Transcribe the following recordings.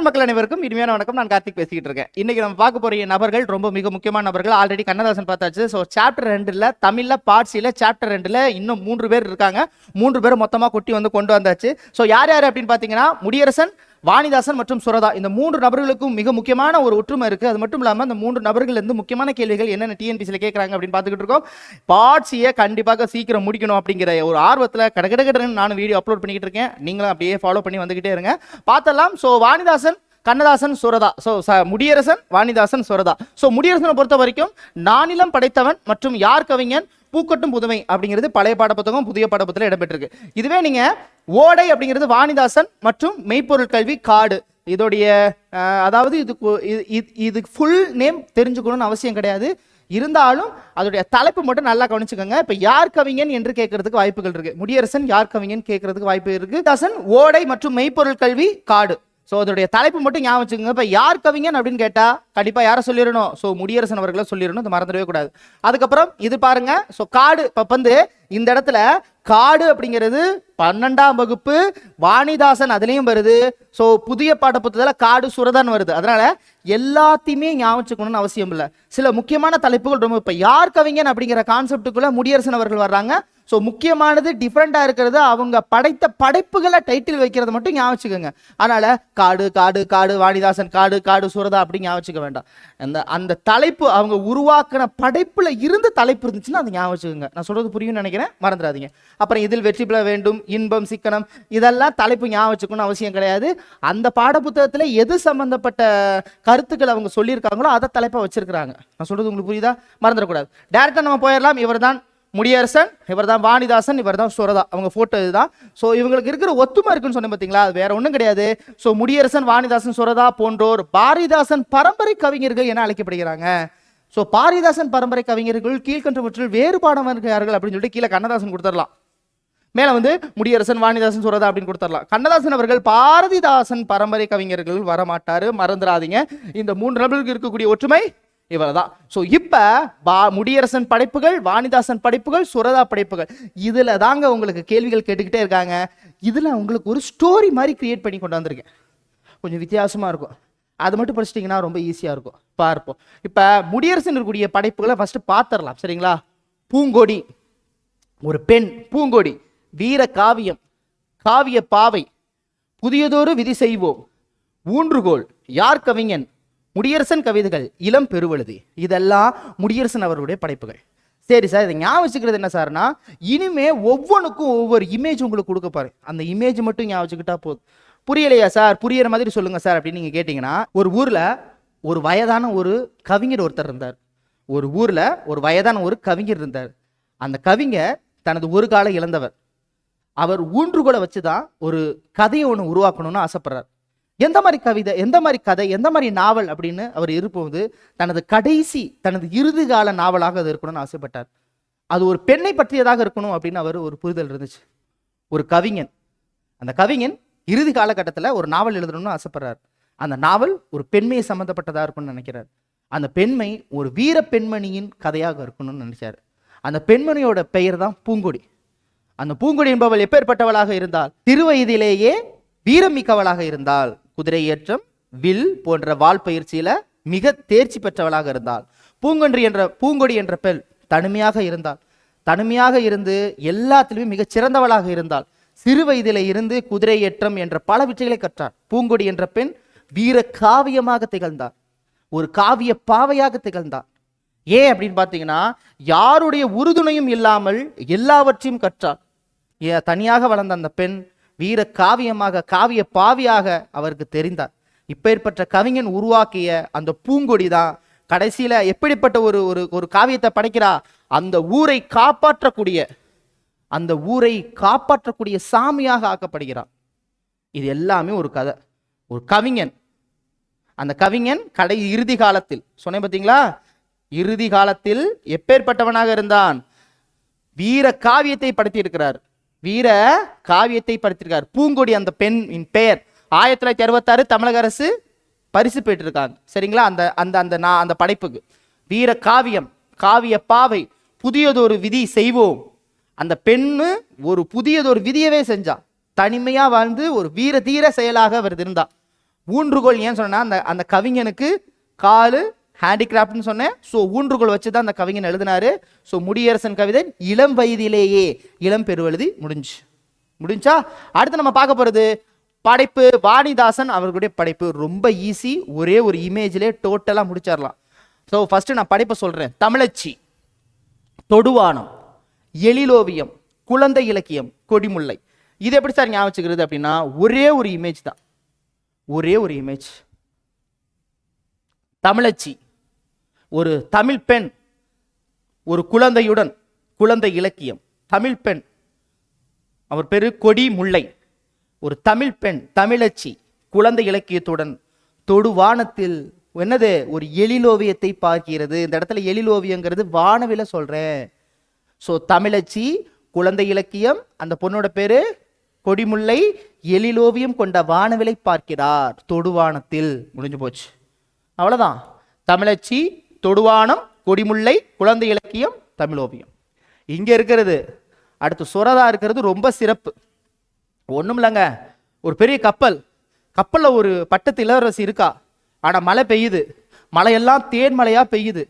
தமிழ் மக்கள் அனைவருக்கும் இனிமையான வணக்கம். நான் கார்த்திக் பேசிக்கிட்டு இருக்கேன். இன்னைக்கு நம்ம பார்க்க போற நபர்கள் ரொம்ப மிக முக்கியமான நபர்கள். ஆல்ரெடி கண்ணதாசன் பார்த்தாச்சு. ஸோ சாப்டர் 2ல தமிழ்ல பார்ட் சில சாப்டர் 2ல இன்னும் 3 பேர் இருக்காங்க. 3 பேரும் மொத்தமா கொண்டு வந்தாச்சு. ஸோ யார் யார் அப்படின்னு பார்த்தீங்கன்னா முடியரசன், வாணிதாசன் மற்றும் சுரதா. இந்த 3 நபர்களுக்கும் மிக முக்கியமான ஒரு ஒற்றுமை இருக்கு. அது மட்டும் இல்லாமல் அந்த 3 நபர்கள் இருந்து முக்கியமான கேள்விகள் என்னென்ன டிஎன்பிசியில் கேட்குறாங்க அப்படின்னு பார்த்துக்கிட்டு இருக்கோம். பார்ட்ஸியை கண்டிப்பாக சீக்கிரம் முடிக்கணும் அப்படிங்கிற ஒரு ஆர்வத்தில் கடகடன்னு நானும் வீடியோ அப்லோட் பண்ணிக்கிட்டு இருக்கேன். நீங்களும் அப்படியே ஃபாலோ பண்ணி வந்துகிட்டே இருங்க, பார்த்தலாம். So Vanidasan, Kannadasan, Suratha. So Mudiyarasan, Vanidasan, Suratha. So முடியரசனை பொறுத்த வரைக்கும் நானிலம் படைத்தவன் மற்றும் யார் கவிஞன், பூக்கட்டும் புதுமை அப்படிங்கிறது பழைய பாடப்புத்தகம், புதிய பாடப்புத்தகம் இடம்பெற்றிருக்கு. இதுவே நீங்க ஓடை அப்படிங்கிறது வாணிதாசன் மற்றும் மெய்ப்பொருள் கல்வி காடு. இதோடைய அதாவது இது ஃபுல் நேம் தெரிஞ்சுக்கணும்னு அவசியம் கிடையாது. இருந்தாலும் அதோடைய தலைப்பு மட்டும் நல்லா கவனிச்சுக்கோங்க. இப்ப யார் கவிஞன் என்று கேட்கறதுக்கு வாய்ப்புகள் இருக்கு. முடியரசன் யார் கவிஞன் கேட்கறதுக்கு வாய்ப்பு இருக்கு. தாசன் ஓடை மற்றும் மெய்ப்பொருள் கல்வி காடு. ஸோ அதோடைய தலைப்பு மட்டும் ஞாபகம் வச்சுக்கோங்க. இப்போ யார் கவிஞன் அப்படின்னு கேட்டால் கண்டிப்பாக யாரை சொல்லிடணும்? ஸோ முடியரசன் அவர்களை சொல்லிடணும். இது மறந்துடவே கூடாது. அதுக்கப்புறம் இது பாருங்க. ஸோ காடு இப்போ வந்து இந்த இடத்துல காடு அப்படிங்கிறது 12ஆம் வகுப்பு வாணிதாசன் அதுலேயும் வருது. ஸோ புதிய பாடப்புத்தகத்தில் காடு சுரதான் வருது. அதனால எல்லாத்தையுமே ஞாபகம் வச்சுக்கணும்னு அவசியம் இல்லை. சில முக்கியமான தலைப்புகள் ரொம்ப இப்போ யார் கவிஞன் அப்படிங்கிற கான்செப்டுக்குள்ள முடியரசன் அவர்கள் வர்றாங்க. ஸோ முக்கியமானது டிஃப்ரெண்டாக இருக்கிறது அவங்க படைத்த படைப்புகளை டைட்டில் வைக்கிறது மட்டும் ஞாபகம் வச்சுக்கோங்க. அதனால காடு காடு காடு வாணிதாசன் காடு காடு சுரதா அப்படி ஞாபகம் வச்சுக்க வேண்டாம். அந்த தலைப்பு அவங்க உருவாக்கின படைப்புல இருந்து தலைப்பு இருந்துச்சுன்னா அதை ஞாபகம் வச்சுக்கோங்க. நான் சொல்றது புரியும்னு நினைக்கிறேன், மறந்துடாதீங்க. அப்புறம் இதில் வெற்றி பெற வேண்டும், இன்பம், சிக்கனம், இதெல்லாம் தலைப்பு ஞாபகம் வச்சுக்கணும்னு அவசியம் கிடையாது. அந்த பாடப்புத்தகத்தில் எது சம்பந்தப்பட்ட கருத்துக்கள் அவங்க சொல்லியிருக்காங்களோ அதை தலைப்பா வச்சிருக்கிறாங்க. நான் சொல்றது உங்களுக்கு புரியுதா? மறந்துடக்கூடாது. டேரக்டா நம்ம போயிடலாம். இவர் தான் முடியரசன், இவர் தான் வாணிதாசன், இவர் தான் சுரதா. அவங்க போட்டோ இதுதான். ஸோ இவங்களுக்கு இருக்கிற ஒத்துமை இருக்குன்னு சொன்னேன் பார்த்தீங்களா? அது வேற ஒன்றும் கிடையாது. ஸோ முடியரசன், வாணிதாசன், சுரதா போன்றோர் பாரதிதாசன் பரம்பரை கவிஞர்கள் என அழைக்கப்படுகிறாங்க. ஸோ பாரதிதாசன் பரம்பரை கவிஞர்கள் கீழ்கண்டவற்றில் வேறுபாடவர்கள் அப்படின்னு சொல்லிட்டு கீழே கண்ணதாசன் கொடுத்துடலாம். மேலே வந்து முடியரசன், வாணிதாசன், சுரதா அப்படின்னு கொடுத்துடலாம். கண்ணதாசன் அவர்கள் பாரதிதாசன் பரம்பரை கவிஞர்கள் வரமாட்டாரு, மறந்துடாதீங்க. இந்த 3 நபர்களுக்கு இருக்கக்கூடிய ஒற்றுமை இவ்வளவுதான். ஸோ இப்போ முடியரசன் படைப்புகள், வாணிதாசன் படைப்புகள், சுரதா படைப்புகள், இதில் தாங்க உங்களுக்கு கேள்விகள் கேட்டுக்கிட்டே இருக்காங்க. இதில் உங்களுக்கு ஒரு ஸ்டோரி மாதிரி கிரியேட் பண்ணி கொண்டு வந்திருக்கேன். கொஞ்சம் வித்தியாசமாக இருக்கும். அது மட்டும் படிச்சிட்டிங்கன்னா ரொம்ப ஈஸியாக இருக்கும். பார்ப்போம். இப்போ முடியரசன் இருக்கக்கூடிய படைப்புகளை ஃபஸ்ட்டு பார்த்துடலாம், சரிங்களா? பூங்கொடி, ஒரு பெண் பூங்கொடி, வீர காவியம், காவிய பாவை, புதியதொரு விதி செய்வோம், ஊன்றுகோல், யார் கவிஞன், முடியரசன் கவிதைகள், இளம் பெருவழுதி, இதெல்லாம் முடியரசன் அவருடைய படைப்புகள். சரி சார், இதை ஞாபகம் வச்சுக்கிறது என்ன சார்னா, இனிமே ஒவ்வொன்றுக்கும் ஒவ்வொரு இமேஜ் உங்களுக்கு கொடுக்க பாரு. அந்த இமேஜ் மட்டும் ஞாபகம் வச்சுக்கிட்டா போதும். புரியலையா சார்? புரியுற மாதிரி சொல்லுங்க சார் அப்படின்னு நீங்க கேட்டீங்கன்னா, ஒரு ஊர்ல ஒரு வயதான ஒரு கவிஞர் ஒருத்தர் இருந்தார். ஒரு ஊர்ல ஒரு வயதான ஒரு கவிஞர் இருந்தார். அந்த கவிஞர் தனது ஒரு காலம் இழந்தவர். அவர் ஊன்றுகோலை வச்சுதான் ஒரு கதையை ஒன்று உருவாக்கணும்னு ஆசைப்படுறார். எந்த மாதிரி கவிதை, எந்த மாதிரி கதை, எந்த மாதிரி நாவல் அப்படின்னு அவர் இருப்போது தனது இறுதி கால நாவலாக அது இருக்கணும்னு ஆசைப்பட்டார். அது ஒரு பெண்ணை பற்றியதாக இருக்கணும் அப்படின்னு அவர் ஒரு புரிதல் இருந்துச்சு. ஒரு கவிஞன், அந்த கவிஞன் இறுதி காலகட்டத்தில் ஒரு நாவல் எழுதணும்னு ஆசைப்படுறார். அந்த நாவல் ஒரு பெண்மையை சம்மந்தப்பட்டதாக இருக்கும்னு நினைக்கிறார். அந்த பெண்மை ஒரு வீர பெண்மணியின் கதையாக இருக்கணும்னு நினைச்சார். அந்த பெண்மணியோட பெயர் தான் பூங்கொடி. அந்த பூங்கொடி என்பவள் எப்பேற்பட்டவளாக இருந்தால், சிறுவயதிலேயே வீரமிக்கவளாக இருந்தால், குதிரை ஏற்றம், வில் போன்ற வால் பயிற்சியில மிக தேர்ச்சி பெற்றவளாக இருந்தால், பூங்கொடி என்ற பெண் தனிமையாக இருந்தால், தனிமையாக இருந்து எல்லாத்திலுமே மிகச் சிறந்தவளாக இருந்தால், சிறு வயதில இருந்து குதிரை ஏற்றம் என்ற பல வெற்றிகளை கற்றார். பூங்கொடி என்ற பெண் வீர காவியமாக திகழ்ந்தார், ஒரு காவிய பாவையாக திகழ்ந்தார். ஏன் அப்படின்னு பார்த்தீங்கன்னா, யாருடைய உறுதுணையும் இல்லாமல் எல்லாவற்றையும் கற்றார். தனியாக வளர்ந்த அந்த பெண் வீர காவியமாக, காவிய பாவியாக அவருக்கு தெரிந்தார். இப்பேற்பட்ட கவிஞன் உருவாக்கிய அந்த பூங்கொடி தான் கடைசியில எப்படிப்பட்ட ஒரு காவியத்தை படைக்கிறா, அந்த ஊரை காப்பாற்றக்கூடிய சாமியாக ஆக்கப்படுகிறார். இது எல்லாமே ஒரு கதை. ஒரு கவிஞன், அந்த கவிஞன் இறுதி காலத்தில் சொன்னேன் பார்த்தீங்களா, இறுதி காலத்தில் எப்பேற்பட்டவனாக இருந்தான், வீர காவியத்தை படைத்தி இருக்கிறார். வீர காவியத்தை படைத்திருக்கார். பூங்கொடி அந்த பெண்ணின் பெயர். 1966 தமிழக அரசு பரிசு பெற்றிருக்காங்க, சரிங்களா? அந்த படைப்புக்கு வீர காவியம், காவிய பாவை, புதியதொரு விதி செய்வோம். அந்த பெண்ணு ஒரு புதியதொரு விதியவே செஞ்சா. தனிமையா வாழ்ந்து ஒரு வீர தீர செயலாக அவர் இருந்தா. ஊன்றுகோல் ஏன் சொன்னா அந்த அந்த கவிஞனுக்கு காலு ஹேண்டிகிராஃப்ட்னு சொன்னேன். ஸோ ஊன்றுகோல் வச்சு தான் அந்த கவிஞன் எழுதினாரு. ஸோ முடியரசன் கவிதை இளம் வயதிலேயே இளம் பெருவெழுதி முடிஞ்சா. அடுத்து நம்ம பார்க்க போறது படைப்பு. வாணிதாசன் அவர்களுடைய படைப்பு ரொம்ப ஈஸி, ஒரே ஒரு இமேஜ்லேயே டோட்டலாக முடிச்சிடலாம். ஸோ ஃபர்ஸ்ட் நான் படைப்பை சொல்றேன். தமிழச்சி, தொடுவானம், எழிலோவியம், குழந்தை இலக்கியம், கொடிமுல்லை. இது எப்படி சார் ஞாபகம் வச்சுக்கிறது அப்படின்னா ஒரே ஒரு இமேஜ் தான், ஒரே ஒரு இமேஜ். தமிழச்சி ஒரு தமிழ் பெண், ஒரு குழந்தையுடன், குழந்தை இலக்கியம், தமிழ் பெண், அவர் பேரு கொடி முல்லை. ஒரு தமிழ் பெண் தமிழச்சி குழந்தை இலக்கியத்துடன் தொடுவானத்தில் என்னது ஒரு எழிலோவியத்தை பார்க்கிறது. இந்த இடத்துல எழிலோவியங்கிறது வானவில சொல்றேன். ஸோ தமிழச்சி, குழந்தை இலக்கியம், அந்த பொண்ணோட பேரு கொடிமுல்லை, எழிலோவியம் கொண்ட வானவிலை பார்க்கிறார் தொடுவானத்தில். முடிஞ்சு போச்சு, அவ்வளவுதான். தமிழச்சி, தொடுவானம், கொடிமுல்லை, குழந்தை இலக்கியம், தமிழோவியம். இங்க இருக்கிறது அடுத்து சுரதா இருக்கிறது ரொம்ப சிறப்பு. ஒண்ணும் இல்லைங்க, ஒரு பெரிய கப்பல், கப்பல்ல ஒரு பட்டத்து இளவரசி இருக்கா. ஆனா மழை பெய்யுது, மழையெல்லாம் தேன்மழையா பெய்யுது.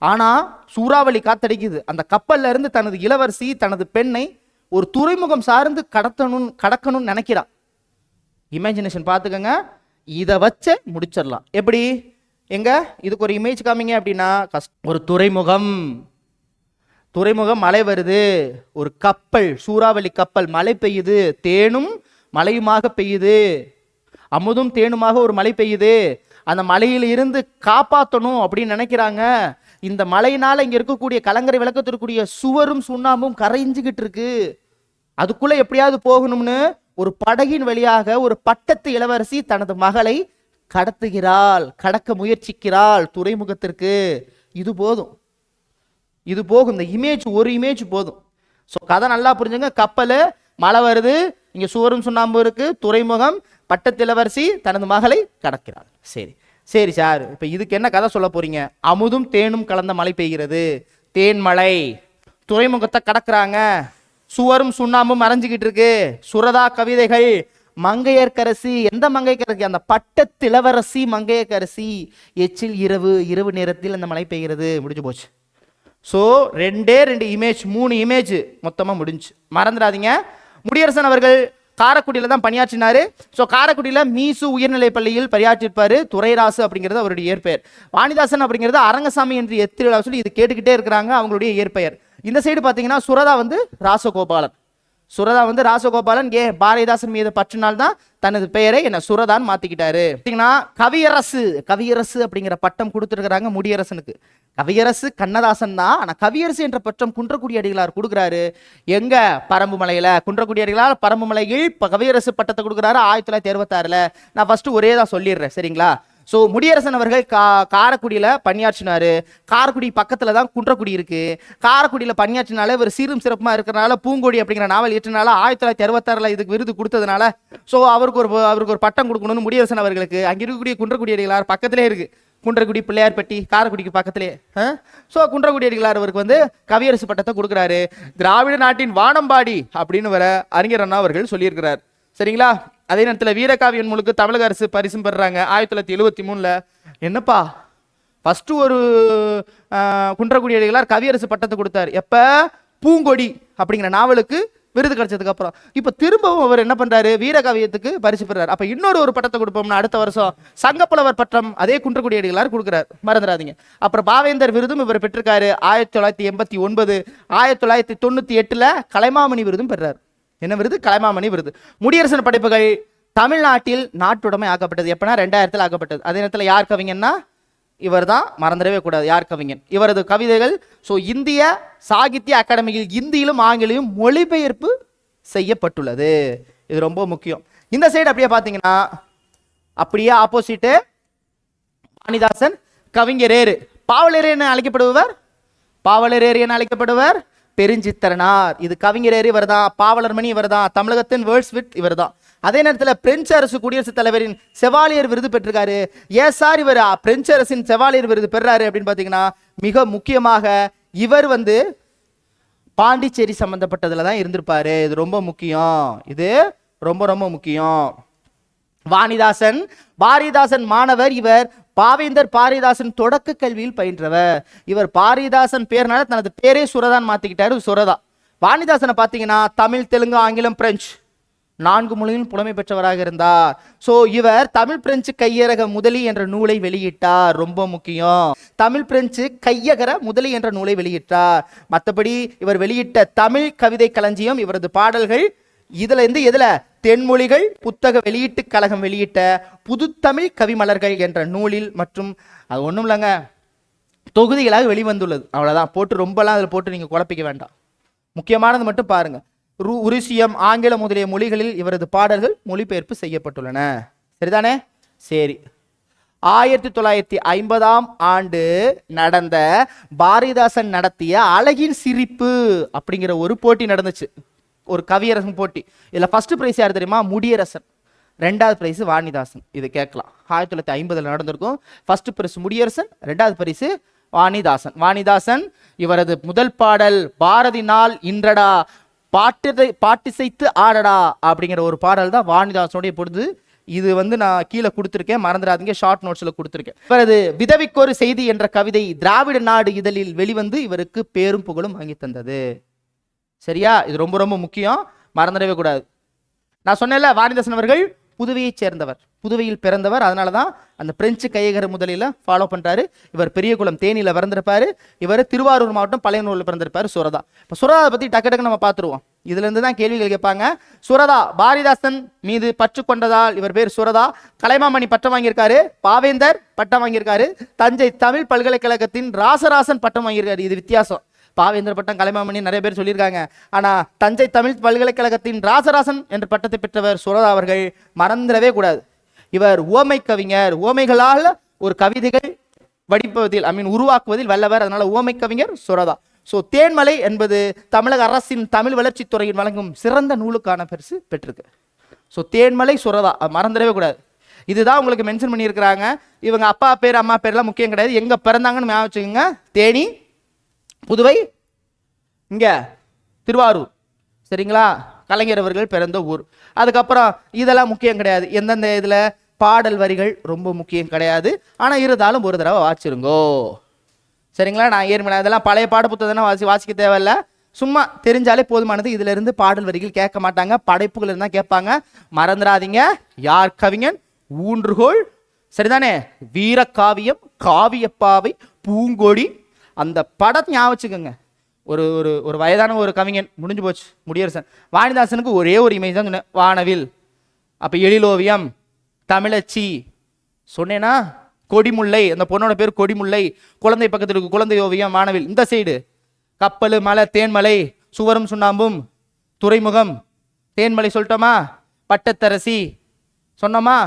ஆனா சூறாவளி காத்தடிக்குது. அந்த கப்பல்ல இருந்து தனது இளவரசி தனது பெண்ணை ஒரு துறைமுகம் சார்ந்து கடக்கணும்னு நினைக்கிறா. இமேஜினேஷன் பார்த்துக்கங்க. இதை வச்ச முடிச்சிடலாம். எப்படி? எங்க இதுக்கு ஒரு இமேஜ் காமிங்க அப்படின்னா ஒரு துறைமுகம், துறைமுகம், மழை வருது, ஒரு கப்பல், சூறாவளி கப்பல், மழை பெய்யுது, தேனும் மழையுமாக பெய்யுது, அமுதும் தேனுமாக ஒரு மழை பெய்யுது. அந்த மலையில இருந்து காப்பாற்றணும் அப்படின்னு நினைக்கிறாங்க. இந்த மழையினால இங்க இருக்கக்கூடிய கலங்கரை விளக்கத்திற்குரிய சுவரும் சுண்ணாம்பும் கரைஞ்சுக்கிட்டு இருக்கு. அதுக்குள்ள எப்படியாவது போகணும்னு ஒரு படகின் வழியாக ஒரு பட்டத்து இளவரசி தனது மகளை கடத்துகிறாள், கடக்க முயற்சிக்கிறாள் துறைமுகத்திற்கு. இது போதும், இது போகும். இந்த இமேஜ், ஒரு இமேஜ் போதும். ஸோ கதை நல்லா புரிஞ்சுங்க. கப்பல், மழை வருது, இங்க சுவரும் சுண்ணாம்பு இருக்கு, துறைமுகம், பட்டத்து இளவரசி தனது மகளை கடக்கிறாள். சரி சரி சார், இப்ப இதுக்கு என்ன கதை சொல்ல போறீங்க? அமுதும் தேனும் கலந்த மழை பெய்கிறது, தேன்மழை, துறைமுகத்தை கடக்குறாங்க, சுவரும் சுண்ணாம்பும் மறைஞ்சுக்கிட்டு இருக்கு, சுரதா கவிதைகள், மங்கையர்க்கரசி. எந்த மங்கையர்க்கரசி? அந்த பட்டத்து இளவரசி மங்கையர்க்கரசி. எச்சில் இரவு, இரவு நேரத்தில் அந்த மழை பெய்கிறது. முடிஞ்சு போச்சு. ஸோ ரெண்டே ரெண்டு இமேஜ், 3 இமேஜ் மொத்தமாக முடிஞ்சு. மறந்துடாதீங்க. முடியரசன் அவர்கள் காரைக்குடியில் தான் பணியாற்றினாரு. ஸோ காரைக்குடியில் மீசு உயர்நிலைப் பள்ளியில் பணியாற்றிருப்பாரு. துரைராசு அப்படிங்கிறது அவருடைய இயற்பெயர். வாணிதாசன் அப்படிங்கிறது அரங்கசாமி என்று எத்திரா சொல்லி இது கேட்டுக்கிட்டே இருக்கிறாங்க, அவங்களுடைய இயற்பெயர். இந்த சைடு பார்த்தீங்கன்னா சுரதா வந்து ராசகோபாலன். சுரதா வந்து ராசகோபாலன் பாரதிதாசன் மீது பற்றினால் தான் தனது பெயரை என்ன சுரதான் மாத்திக்கிட்டாரு. கவியரசு, கவியரசு அப்படிங்கிற பட்டம் கொடுத்துருக்கிறாங்க முடியரசனுக்கு. கவியரசு கண்ணதாசன் தான், ஆனா கவியரசு என்ற பட்டம் குன்றக்குடி அடிகளார் கொடுக்குறாரு. எங்க? பரம்பு மலையில. குன்றக்குடி அடிகளார் பரம்பு மலையில் கவியரசு பட்டத்தை கொடுக்குறாரு 1966. நான் ஃபர்ஸ்ட் ஒரே தான் சொல்லிடுறேன், சரிங்களா? ஸோ முடியரசன் அவர்கள் காரைக்குடியில் பணியாற்றினாரு. காரைக்குடி பக்கத்தில் தான் குன்றக்குடி இருக்கு. காரைக்குடியில் பணியாற்றினால இவர் சீரும் சிறப்புமா இருக்கிறனால பூங்கொடி அப்படிங்கிற நாவல் ஏற்றினால 1966 இதுக்கு விருது கொடுத்ததுனால ஸோ அவருக்கு ஒரு பட்டம் கொடுக்கணும்னு முடியரசன் அவர்களுக்கு அங்கே இருக்கக்கூடிய குன்றக்குடி அடிகளார் பக்கத்திலே இருக்கு. குன்றக்குடி, பிள்ளையார்பட்டி, காரைக்குடிக்கு பக்கத்திலே. ஸோ குன்றக்குடி அடிகளார் அவருக்கு வந்து கவியரசு பட்டத்தை கொடுக்குறாரு. திராவிட நாட்டின் வானம்பாடி அப்படின்னு வர அறிஞர் அண்ணா அவர்கள் சொல்லியிருக்கிறார், சரிங்களா? அதே நேரத்தில் வீரகாவியன் நூலுக்கு தமிழக அரசு பரிசும் பெறாங்க 1973. என்னப்பா ஃபர்ஸ்ட் ஒரு குன்றக்குடி அடிகளார் கவியரசு பட்டத்தை கொடுத்தார். எப்ப? பூங்கொடி அப்படிங்கிற நாவலுக்கு விருது கிடைச்சதுக்கு அப்புறம். இப்ப திரும்பவும் அவர் என்ன பண்றாரு? வீரகாவியத்துக்கு பரிசு பெறாரு. அப்ப இன்னொரு பட்டத்தை கொடுப்போம்னா அடுத்த வருஷம் சங்கப்புலவர் பட்டம் அதே குன்றக்குடி அடிகளார் கொடுக்குறாரு, மறந்துடாதீங்க. அப்புறம் பாவேந்தர் விருதும் இவர் பெற்றிருக்காரு 1989. 1998 கலைமாமணி விருதும் பெறாரு. என்ன விருது? கலைமாமணி விருது. முடியரசன் படைப்புகள் தமிழ்நாட்டில் நாட்டுடைமை ஆக்கப்பட்டது. எப்பனா 2000 ஆக்கப்பட்டது. அதே நேரத்தில் யார் கவிஞன்னா இவர் தான், மறந்துடவே கூடாது. யார் கவிஞன்? இவரது கவிதைகள் ஸோ இந்திய சாகித்ய அகாடமியில் இந்தியிலும் ஆங்கிலையும் மொழிபெயர்ப்பு செய்யப்பட்டுள்ளது. இது ரொம்ப முக்கியம். இந்த சைடு அப்படியே பார்த்தீங்கன்னா அப்படியே ஆப்போசிட்டு வாணிதாசன் கவிஞரேறு. பாவலரேறு என அழைக்கப்படுபவர், பாவலரேறு என அழைக்கப்படுவர் பெருஞ்சித்திரனார். இது கவிஞரேறு இவர் தான், பாவலர் மணி இவர் தான், தமிழகத்தின் வேர்ட்ஸ் வித் இவர் தான். அதே நேரத்தில் பிரெஞ்சு அரசு குடியரசுத் தலைவரின் செவாலியர் விருது பெற்றிருக்காரு. ஏன் சார் இவர் பிரெஞ்சு அரசின் செவாலியர் விருது பெறாரு அப்படின்னு பார்த்தீங்கன்னா மிக முக்கியமாக இவர் வந்து பாண்டிச்சேரி சம்பந்தப்பட்டதுல தான் இருந்திருப்பாரு. இது ரொம்ப முக்கியம், இது ரொம்ப ரொம்ப முக்கியம். வாணிதாசன் பாரதிதாசன் மாணவர். இவர் பாவேந்தர் பாரதிதாசன் தொடக்க கல்வியில் பயின்றவர். இவர் பாரதிதாசன் பேர்னால தனது பேரே சுரதான் மாத்திக்கிட்டாரு, சுரதா. வாணிதாசனை பார்த்தீங்கன்னா தமிழ், தெலுங்கு, ஆங்கிலம், பிரெஞ்சு 4 மொழியில் புலமை பெற்றவராக இருந்தார். சோ இவர் தமிழ் பிரெஞ்சு கையகர முதலி என்ற நூலை வெளியிட்டார். ரொம்ப முக்கியம், தமிழ் பிரெஞ்சு கையகர முதலி என்ற நூலை வெளியிட்டார். மற்றபடி இவர் வெளியிட்ட தமிழ் கவிதை களஞ்சியம், இவரது பாடல்கள் இதுல இருந்து எதுல தென்மொழிகள் புத்தக வெளியீட்டு கழகம் வெளியிட்ட புதுத்தமிழ் கவிமலர்கள் என்ற நூலில் மற்றும் அது ஒன்றும் இல்லைங்க தொகுதிகளாக வெளிவந்துள்ளது. அவ்வளோதான், போட்டு ரொம்பலாம் அதில் போட்டு நீங்கள் குழப்பிக்க வேண்டாம். முக்கியமானது மட்டும் பாருங்க. உருசியம், ஆங்கிலம் முதலிய மொழிகளில் இவரது பாடல்கள் மொழிபெயர்ப்பு செய்யப்பட்டுள்ளன. சரிதானே? சரி. 1950ஆம் ஆண்டு நடந்த பாரதிதாசன் நடத்திய அழகின் சிரிப்பு அப்படிங்கிற ஒரு போட்டி நடந்துச்சு, ஒரு கவியரசன் போட்டி. இதில் ஃபர்ஸ்ட் பிரைஸ் யார் தெரியுமா? முடியரசன். 2வது பிரைஸ் வாணிதாசன். இது கேட்கலாம். 1950 நடந்திருக்கும். ஃபர்ஸ்ட் பிரைஸ் முடியரசன், 2வது பிரைஸ் வாணிதாசன். வாணிதாசன் இவரது முதல் பாடல் பாரதி நாள் இன்றடா பாட்டிசைத்து ஆடடா அப்படிங்கிற ஒரு பாடல் தான் வாணிதாசனுடைய பொழுது. இது நான் கீழே கொடுத்துருக்கேன், மறந்துடாதீங்க, ஷார்ட் நோட்ஸில் கொடுத்துருக்கேன். இவரது விதவிக்கொரு செய்தி என்ற கவிதை திராவிட நாடு இதழில் வெளிவந்து இவருக்கு பேரும் புகழும் வாங்கி தந்தது. சரியா? இது ரொம்ப ரொம்ப முக்கியம், மறந்துடவே கூடாது. நான் சொன்னேன்ல, வாணிதாசன் அவர்கள் புதுவையைச் சேர்ந்தவர், புதுவையில் பிறந்தவர். அதனால தான் அந்த பிரெஞ்சு கையகர முதலில் ஃபாலோ பண்ணுறாரு. இவர் பெரியகுளம் தேனியில் பிறந்திருப்பார். இவர் திருவாரூர் மாவட்டம் பழையனூரில் பிறந்திருப்பார், சுரதா. இப்போ சுரதா பற்றி டக்கு நம்ம பார்த்துருவோம். இதுலேருந்து தான் கேள்விகள் கேட்பாங்க. சுரதா பாரதிதாசன் மீது பற்று கொண்டதால் இவர் பேர் சுரதா. கலைமாமணி பட்டம் வாங்கியிருக்காரு, பாவேந்தர் பட்டம் வாங்கியிருக்காரு, தஞ்சை தமிழ் பல்கலைக்கழகத்தின் ராசராசன் பட்டம் வாங்கியிருக்காரு. இது வித்தியாசம். பாவேந்தர் பட்டம், கலைமாமணி நிறைய பேர் சொல்லியிருக்காங்க. ஆனால் தஞ்சை தமிழ் பல்கலைக்கழகத்தின் ராசராசன் என்ற பட்டத்தை பெற்றவர் சுரதா அவர்கள். மறந்துடவே கூடாது. இவர் உவமை கவிஞர். உவமைகளால் ஒரு கவிதைகள் வடிப்பதில் உருவாக்குவதில் வல்லவர். அதனால உவமை கவிஞர் சுரதா. ஸோ தேன்மலை என்பது தமிழக அரசின் தமிழ் வளர்ச்சித் துறையில் வழங்கும் சிறந்த நூலுக்கான பரிசு பெற்றிருக்கு. ஸோ தேன்மலை சுரதா, மறந்துடவே கூடாது. இதுதான் உங்களுக்கு மென்ஷன் பண்ணியிருக்கிறாங்க. இவங்க அப்பா பேர் அம்மா பேர்லாம் முக்கியம் கிடையாது, எங்கே பிறந்தாங்கன்னு ஞாபகம் வச்சுக்கோங்க. தேனி, புதுவை, இங்கே திருவாரூர். சரிங்களா? கலைஞர் அவர்கள் பிறந்த ஊர். அதுக்கப்புறம் இதெல்லாம் முக்கியம் கிடையாது. எந்தெந்த இதில் பாடல் வரிகள் ரொம்ப முக்கியம் கிடையாது. ஆனால் இருந்தாலும் ஒரு தடவை வாசிருங்கோ. சரிங்களா? நான் ஏற்கனவே இதெல்லாம் பழைய பாட புத்தகம் வாசிக்க தேவையில்லை, சும்மா தெரிஞ்சாலே போதுமானது. இதுல இருந்து பாடல் வரிகள் கேட்க மாட்டாங்க, படைப்புகள் இருந்தால் கேட்பாங்க. மறந்துடாதீங்க, யார் கவிஞன், ஊன்றுகோள். சரிதானே? வீரக்காவியம், காவியப்பாவை, பூங்கொடி, அந்த படத்தை ஞாபகம் வச்சுக்கோங்க. ஒரு ஒரு ஒரு வயதான ஒரு கவிஞன், முடிஞ்சு போச்சு, முடியரசன். வாணிதாசனுக்கு ஒரே ஒரு இமேஜ் தான் சொன்னேன், வானவில். அப்போ எழிலோவியம், தமிழச்சி சொன்னேன்னா, கொடிமுல்லை, அந்த பொண்ணோட பேர் கொடிமுல்லை. குழந்தை பக்கத்தில் இருக்கு, குழந்தை ஓவியம், வானவில். இந்த சைடு கப்பல், மலை, தேன்மலை, சுவரும் சுண்ணாம்பும், துறைமுகம், தேன்மலை சொல்லிட்டோமா? பட்டத்தரசி சொன்னோமா?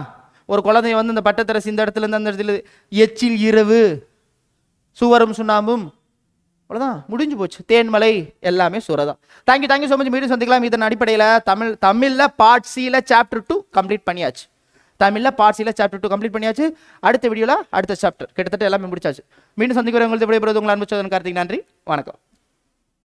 ஒரு குழந்தைய இந்த பட்டத்தரசி இந்த இடத்துல இருந்து அந்த இடத்துல, எச்சில் இரவு, சுவரும் சுண்ணாம்பும், அவ்வளோதான், முடிஞ்சு போச்சு. தேன்மலை எல்லாமே சுரதான். Thank you so much. மீண்டும் சந்திக்கலாம். இதன் அடிப்படையில் தமிழில் பார்ட் சியில் சாப்டர் 2 கம்ப்ளீட் பண்ணியாச்சு. தமிழில் பார்ட் சியில் சாப்டர் 2 கம்ப்ளீட் பண்ணியாச்சு. அடுத்த வீடியோவில் அடுத்த சாப்டர் கிட்டத்தட்ட எல்லாமே முடிச்சாச்சு. மீண்டும் சந்திக்கிறவங்களுக்கு விடைபெறுவது உங்கள் அன்பு சோதரன் கார்த்திக். நன்றி, வணக்கம்.